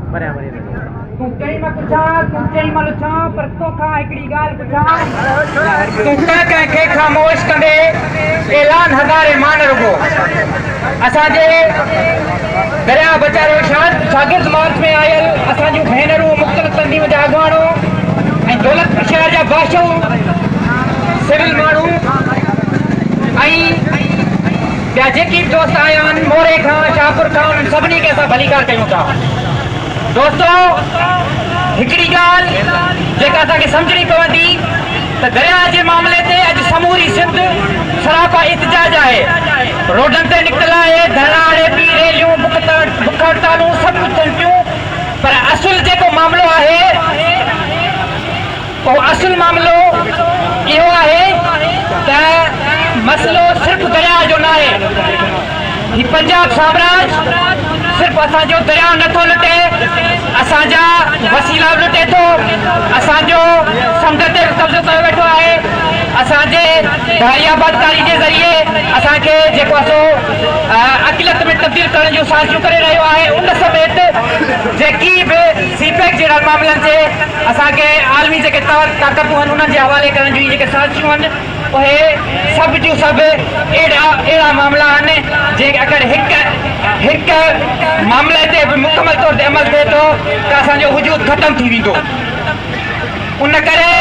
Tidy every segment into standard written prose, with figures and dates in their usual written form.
तूं चई मां पुछां तूं चई मां लुछां पर तोखां हिकिड़ी ॻाल्हि पुछां तूं कंहिंखे ख़ामोश कंदे ऐलान हज़ारे मान रुगो असांजे दरिया बचारो शागिर्द मार्च में आयल असांजूं भेनरूं मुख़्तलिफ़ तंज़ीम जा अॻवाणो ऐं दौलतपुर शहर जा बादशाहूं सिविल माण्हू ऐं ॿिया जेकी बि दोस्त आया आहिनि मोरे खां शाहपुर खां उन्हनि सभिनी खे असां भलीकार कयूं था। दोस्तो हिकिड़ी ॻाल्हि जेका असांखे सम्झणी पवंदी त दरिया जे मामले ते अॼु समूरी सिंध सरापा एहतिजाज आहे। रोडनि ते निकितल आहे, धरना अड़े पई, रैलियूं, बुख हड़तालूं सभु कुझु थियनि पियूं, पर असुल जेको मामिलो आहे उहो असुल मामिलो इहो आहे त मसइलो सिर्फ़ु दरिया जो न आहे। ही पंजाब साम्राज सिर्फ़ु असांजो दरिया नथो लुटे, असांजा वसीला बि लुटे थो, असांजो समुंड ते कब्ज़ो कयो वेठो आहे, असांजे धारियाबादकारी जे ज़रिए असांखे जेको आहे अक़िलत में तब्दील करण जूं साज़िशूं करे रहियो आहे। उन समेत जेकी बि सीपेक जहिड़ा मामलनि जे असांखे आलमी जेके ताक़तूं आहिनि उन्हनि जे हवाले करण जूं जेके साज़िशूं आहिनि उहे सभु जूं सभु अहिड़ा मामला आहिनि जेके अगरि हिकु मामले ते बि मुकमल तौर ते अमल थिए थो त असांजो वजूद ख़तमु थी वेंदो। उन करे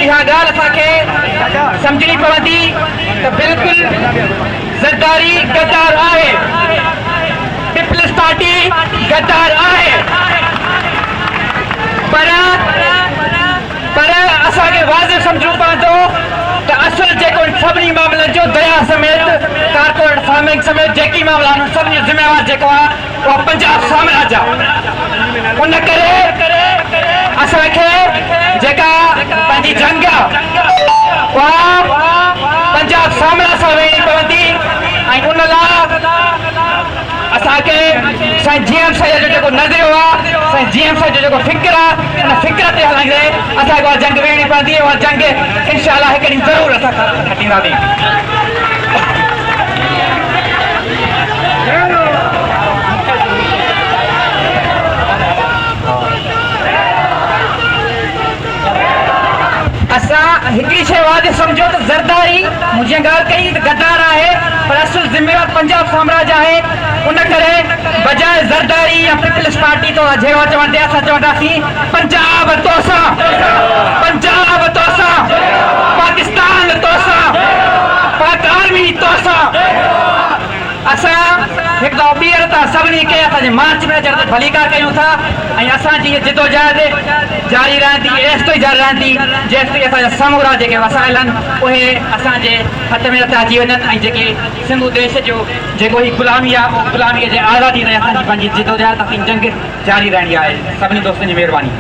इहा ॻाल्हि असांखे सम्झणी पवंदी त बिल्कुलु ज़रदारी गद्दार आहे, पीपल्स पार्टी गद्दार आहे, पर असांखे वाज़िब सम्झणो पवंदो त असुल जेको सभिनी मामलनि जो दरिया समेत कारपोरेट फार्मिंग समेत जेकी मामला आहिनि सभिनी जो ज़िम्मेवार जेको आहे उहो पंजाब साम्राज आहे। उन करे असांखे जेका पंहिंजी जंग आहे उहा पंजाब साम्राज सां वेही पवंदी ऐं उन लाइ असांखे साईं GM साहिब जो जेको नज़रियो आहे, साईं GM साहिब जो जेको फ़िक्र आहे, उन फ़िक्र ते हलंदे असांखे उहा जंग वेहणी पवंदी। उहा जंग इनशाअल्लाह हिकु ॾींहुं ज़रूरु असां खटींदासीं। असां हिकिड़ी शइ वाज़िब सम्झो त ज़रदारी मुंहिंजी ॻाल्हि कई त गद्दार आहे, पर असुल ज़िम्मेवार पंजाब साम्राज आहे। उन करे बजाए ज़रदारी या पीपल्स पार्टी तो जहिड़ो चवण ते असां चवंदासीं पंजाब तोसां, पंजाब तोसां, पाकिस्तान तोसां, पाक आर्मी तोसां। असां हिकु दफ़ो ॿीहर था सभिनी खे असांजे मार्च में अचण ते भलीकार कयूं था ऐं असांजी जिदोजहद जारी रहंदी, एसि ताईं जारी रहंदी जेसि ताईं असांजा समूरा जेके वसाइल आहिनि उहे असांजे हथ में नथा अची वञनि ऐं जेके सिंधु देश जो जेको ही ग़ुलामी आहे उहो ग़ुलामीअ जे आज़ादी ताईं असांजी पंहिंजी जिदोजहद असांजी जंग जारी रहणी आहे। सभिनी दोस्तनि जी महिरबानी।